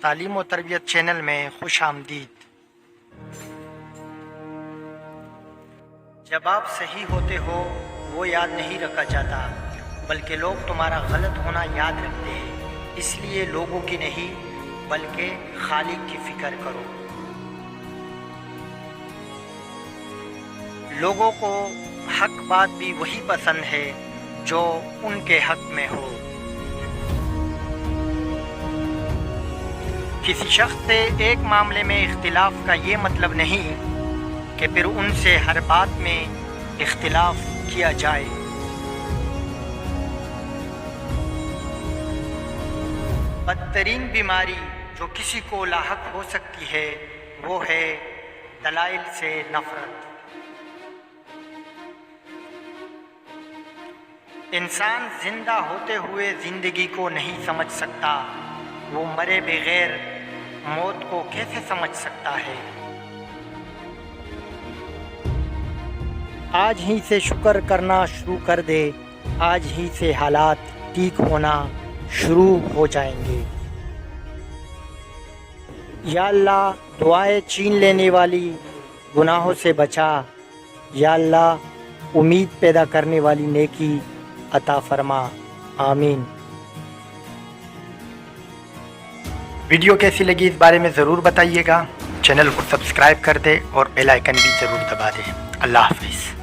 تعلیم و تربیت چینل میں خوش آمدید۔ جب آپ صحیح ہوتے ہو وہ یاد نہیں رکھا جاتا، بلکہ لوگ تمہارا غلط ہونا یاد رکھتے ہیں۔ اس لیے لوگوں کی نہیں بلکہ خالق کی فکر کرو۔ لوگوں کو حق بات بھی وہی پسند ہے جو ان کے حق میں ہو۔ کسی شخص سے ایک معاملے میں اختلاف کا یہ مطلب نہیں کہ پھر ان سے ہر بات میں اختلاف کیا جائے۔ بدترین بیماری جو کسی کو لاحق ہو سکتی ہے وہ ہے دلائل سے نفرت۔ انسان زندہ ہوتے ہوئے زندگی کو نہیں سمجھ سکتا، وہ مرے بغیر موت کو کیسے سمجھ سکتا ہے؟ آج ہی سے شکر کرنا شروع کر دے، آج ہی سے حالات ٹھیک ہونا شروع ہو جائیں گے۔ یا اللہ دعائیں چھین لینے والی گناہوں سے بچا، یا اللہ امید پیدا کرنے والی نیکی عطا فرما، آمین۔ ویڈیو کیسی لگی اس بارے میں ضرور بتائیے گا، چینل کو سبسکرائب کر دے اور بیل آئیکن بھی ضرور دبا دے۔ اللہ حافظ۔